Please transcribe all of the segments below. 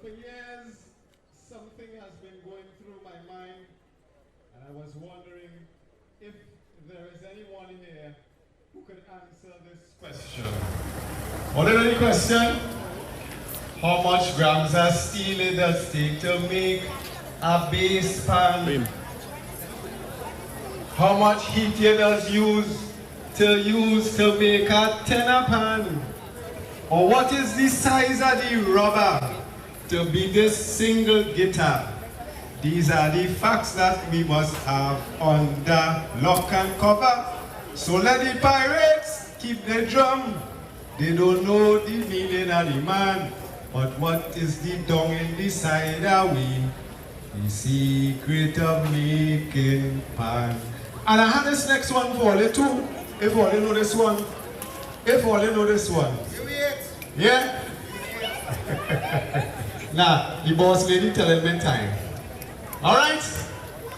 For years, something has been going through my mind, and I was wondering if there is anyone here who could answer this question. What is the question? How much grams of steel it does take to make a base pan? How much heat it does use to make a tenor pan? Or what is the size of the rubber to be this single guitar? These are the facts that we must have under lock and cover. So let the pirates keep the drum. They don't know the meaning of the man, but what is the dung in the cider wheel? The secret of making pan. And I have this next one for you too. If all you know this one. If all you know this one. Yeah? Nah, the boss lady telling me time. Alright?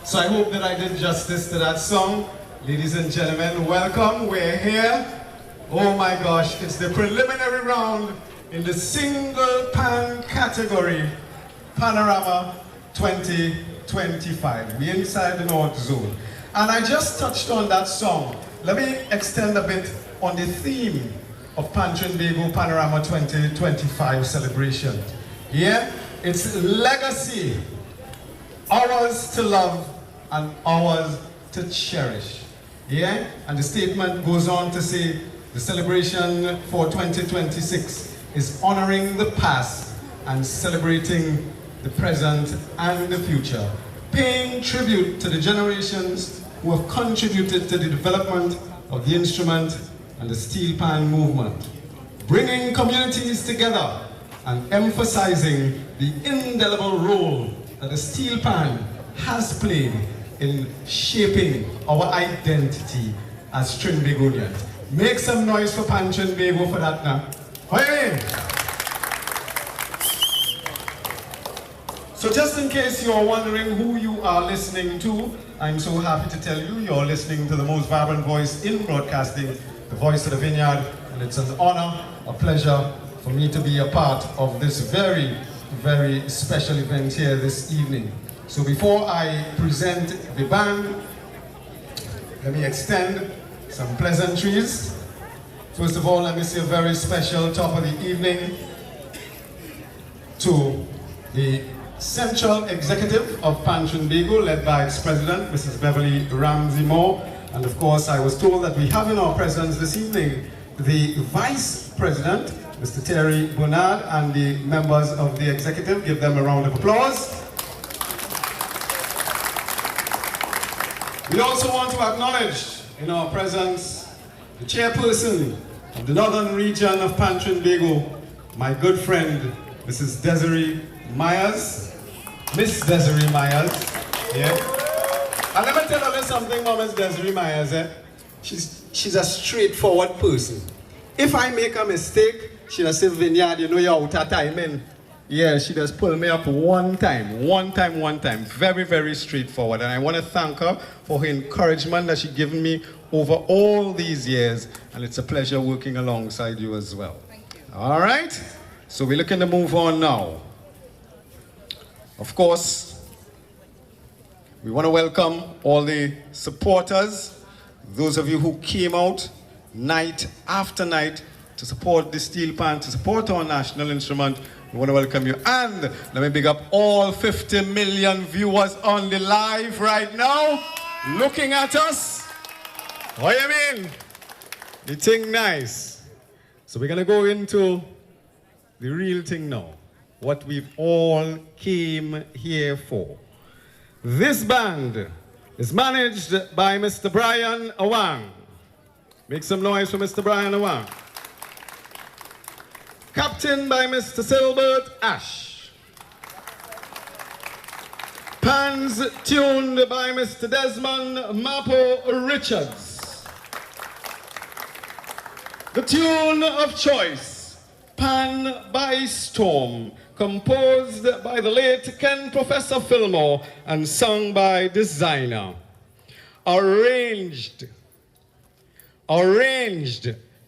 So I hope that I did justice to that song. Ladies and gentlemen, welcome. We're here. Oh my gosh, it's the preliminary round in the single pan category, Panorama 2025. We're inside the North Zone. And I just touched on that song. Let me extend a bit on the theme of Trinbago Panorama 2025 celebration. Yeah, it's legacy, ours to love and ours to cherish. Yeah, and the statement goes on to say the celebration for 2026 is honoring the past and celebrating the present and the future, paying tribute to the generations who have contributed to the development of the instrument and the steel pan movement, bringing communities together and emphasizing the indelible role that the steel pan has played in shaping our identity as Trinbagonians. Make some noise for Pan Trinbago for that now. Hey! So just in case you're wondering who you are listening to, I'm so happy to tell you you're listening to the most vibrant voice in broadcasting, the voice of the vineyard, and it's an honor, a pleasure for me to be a part of this very, very special event here this evening. So before I present the band, let me extend some pleasantries. First of all, let me say a very special top of the evening to the Central Executive of Pan Trinbago, led by its President, Mrs. Beverly Ramsey Moore. And of course, I was told that we have in our presence this evening the Vice President, Mr. Terry Bernard, and the members of the Executive. Give them a round of applause. We also want to acknowledge in our presence the Chairperson of the Northern Region of Pan Trinbago, my good friend, Mrs. Desiree Myers. Miss Desiree Myers, yeah. And let me tell you something about Miss Desiree Myers, eh? She's a straightforward person. If I make a mistake, she'll say, Vineyard, you know you're out of time, man. Yeah, she just pulled me up one time. Very, very straightforward. And I want to thank her for her encouragement that she's given me over all these years. And it's a pleasure working alongside you as well. Thank you. All right. So we're looking to move on now. Of course, we want to welcome all the supporters, those of you who came out night after night to support the steel pan, to support our national instrument. We want to welcome you. And let me big up all 50 million viewers on the live right now, looking at us. What you mean? The thing nice. So we're going to go into the real thing now. What we've all came here for. This band is managed by Mr. Brian Awang. Make some noise for Mr. Brian Awang. Captained by Mr. Silbert Ash. Pans tuned by Mr. Desmond Mapo Richards. The tune of choice, Pan by Storm, composed by the late Ken Professor Fillmore and sung by Designer. Arranged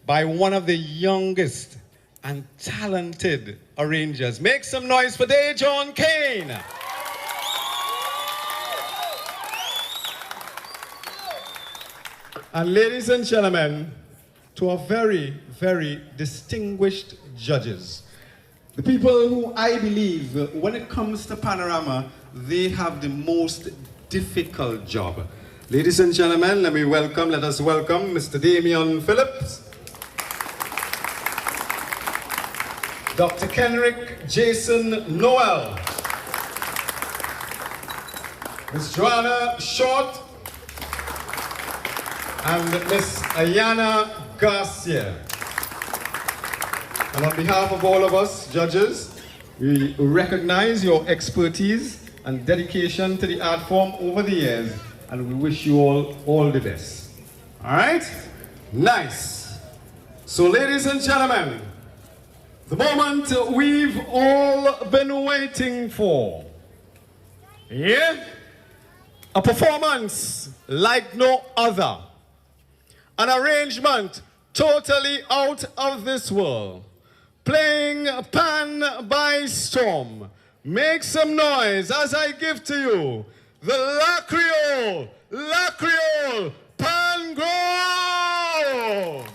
by one of the youngest and talented arrangers. Make some noise for Dejean Cain. And ladies and gentlemen, to our very, very distinguished judges, the people who I believe, when it comes to Panorama, they have the most difficult job. Ladies and gentlemen, let us welcome Mr. Damian Phillips, Dr. Kenrick Jason Noel, Ms. Joanna Short, and Ms. Ayana Garcia. And on behalf of all of us judges, we recognize your expertise and dedication to the art form over the years, and we wish you all the best. All right? Nice. So ladies and gentlemen, the moment we've all been waiting for. Yeah? A performance like no other. An arrangement totally out of this world. Playing Pan by Storm. Make some noise as I give to you the La Creole, Pan Grove.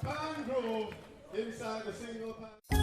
Pan Grove inside the single pan.